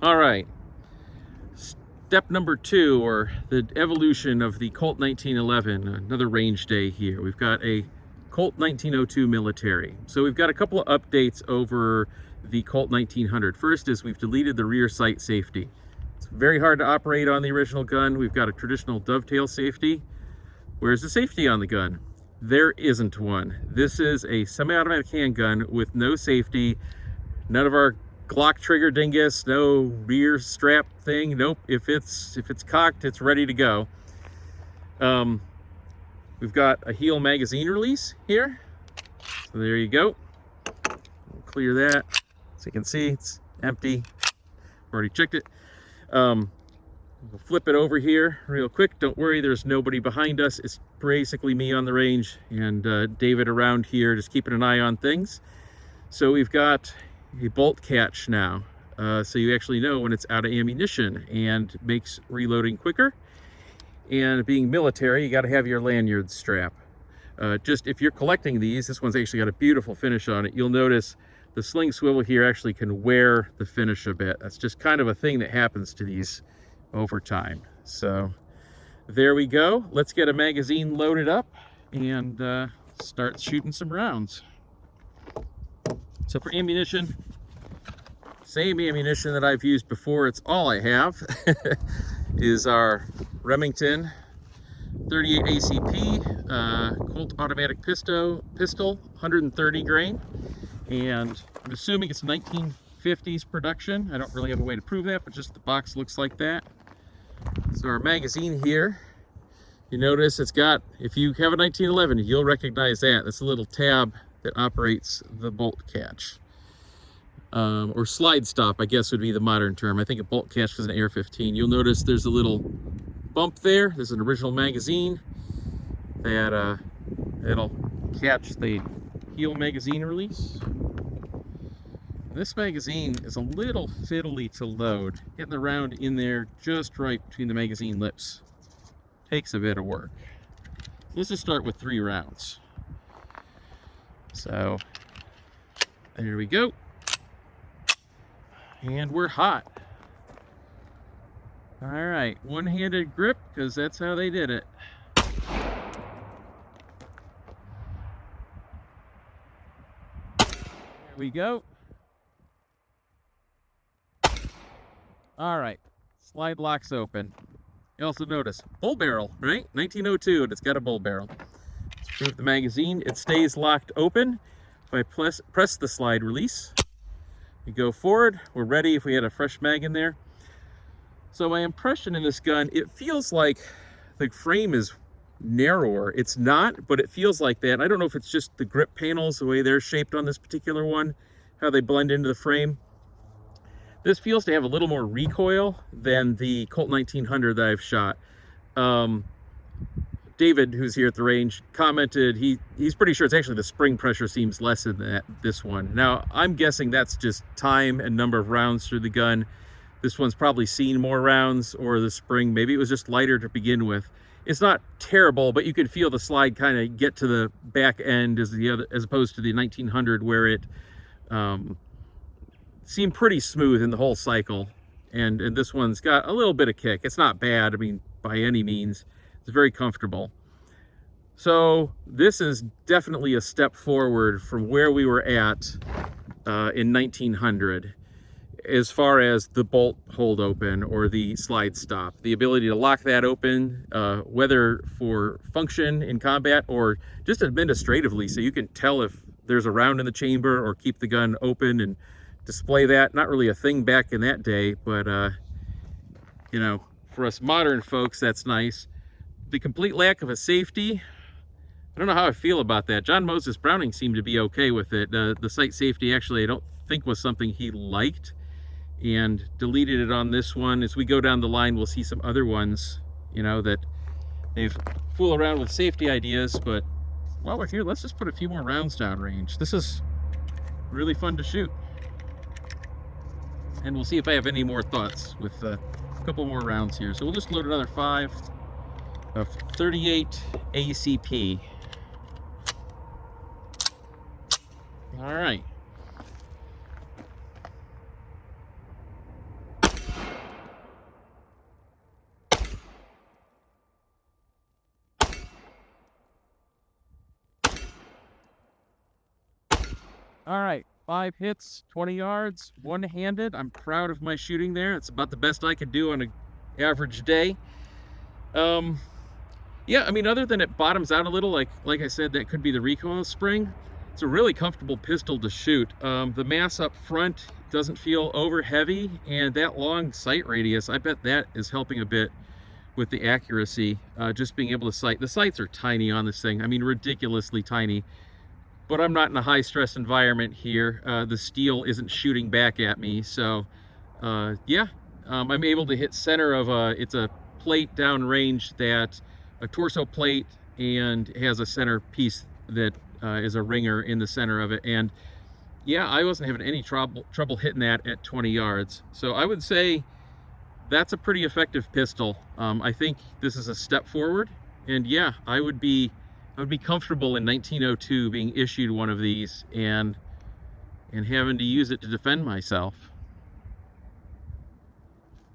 All right, step number 2, or the evolution of the Colt 1911, another range day here. We've got a Colt 1902 military. So we've got a couple of updates over the Colt 1900. First is we've deleted the rear sight safety. It's very hard to operate on the original gun. We've got a traditional dovetail safety. Where's the safety on the gun? There isn't one. This is a semi-automatic handgun with no safety. None of our Glock trigger dingus, no rear strap thing. Nope. If it's cocked, it's ready to go. We've got a heel magazine release here. So there you go. We'll clear that. So you can see it's empty. Already checked it. We'll flip it over here real quick. Don't worry, there's nobody behind us. It's basically me on the range and David around here just keeping an eye on things. So we've got a bolt catch now, so you actually know when it's out of ammunition, and makes reloading quicker. And being military, you got to have your lanyard strap. Just if you're collecting these, this one's actually got a beautiful finish on it. You'll notice the sling swivel here actually can wear the finish a bit. That's just kind of a thing that happens to these over time. So there we go. Let's get a magazine loaded up and start shooting some rounds. So for ammunition, same ammunition that I've used before. It's all I have. Is our Remington 38 ACP Colt automatic pistol, 130 grain. And I'm assuming it's 1950s production. I don't really have a way to prove that, but just the box looks like that. So our magazine here, you notice it's got, if you have a 1911, you'll recognize that. That's a little tab that operates the bolt catch. Or slide stop, I guess would be the modern term. I think a bolt catch is an AR-15. You'll notice there's a little bump there. There's an original magazine that it'll catch the heel magazine release. This magazine is a little fiddly to load. Getting the round in there just right between the magazine lips takes a bit of work. Let's just start with 3 rounds. So there we go. And we're hot. All right, one-handed grip, because that's how they did it. There we go. All right, slide locks open. You also notice bull barrel, right? 1902, and it's got a bull barrel. Let's remove the magazine. It stays locked open. If I press the slide release, we go forward. We're ready if we had a fresh mag in there. So my impression in this gun, it feels like the frame is narrower. It's not, but it feels like that. I don't know if it's just the grip panels, the way they're shaped on this particular one, how they blend into the frame. This feels to have a little more recoil than the Colt 1900 that I've shot. David, who's here at the range, commented he's pretty sure it's actually the spring pressure seems less than this one. Now, I'm guessing that's just time and number of rounds through the gun. This one's probably seen more rounds, or the spring, maybe it was just lighter to begin with. It's not terrible, but you can feel the slide kind of get to the back end as opposed to the 1900, where it seemed pretty smooth in the whole cycle. And this one's got a little bit of kick. It's not bad, I mean, by any means. It's very comfortable. So this is definitely a step forward from where we were at in 1900 as far as the bolt hold open or the slide stop. The ability to lock that open, whether for function in combat or just administratively, so you can tell if there's a round in the chamber or keep the gun open and display that. Not really a thing back in that day, but you know, for us modern folks, that's nice. The complete lack of a safety, I don't know how I feel about that. John Moses Browning seemed to be okay with it. The sight safety actually I don't think was something he liked, and deleted it on this one. As we go down the line, we'll see some other ones, you know, that they've fooled around with safety ideas. But while we're here, let's just put a few more rounds downrange. This is really fun to shoot. And we'll see if I have any more thoughts with a couple more rounds here. So we'll just load another 5 of 38 ACP. All right. All right, 5 hits, 20 yards, one-handed. I'm proud of my shooting there. It's about the best I could do on an average day. Yeah, I mean, other than it bottoms out a little, like I said, that could be the recoil spring. It's a really comfortable pistol to shoot. The mass up front doesn't feel over heavy, and that long sight radius, I bet that is helping a bit with the accuracy. Just being able to sight. The sights are tiny on this thing. I mean, ridiculously tiny. But I'm not in a high stress environment here. The steel isn't shooting back at me, so yeah, I'm able to hit center of it's a plate downrange, that a torso plate, and has a center piece that is a ringer in the center of it. And yeah, I wasn't having any trouble hitting that at 20 yards. So I would say that's a pretty effective pistol. I think this is a step forward, and yeah, I would be comfortable in 1902 being issued one of these and having to use it to defend myself.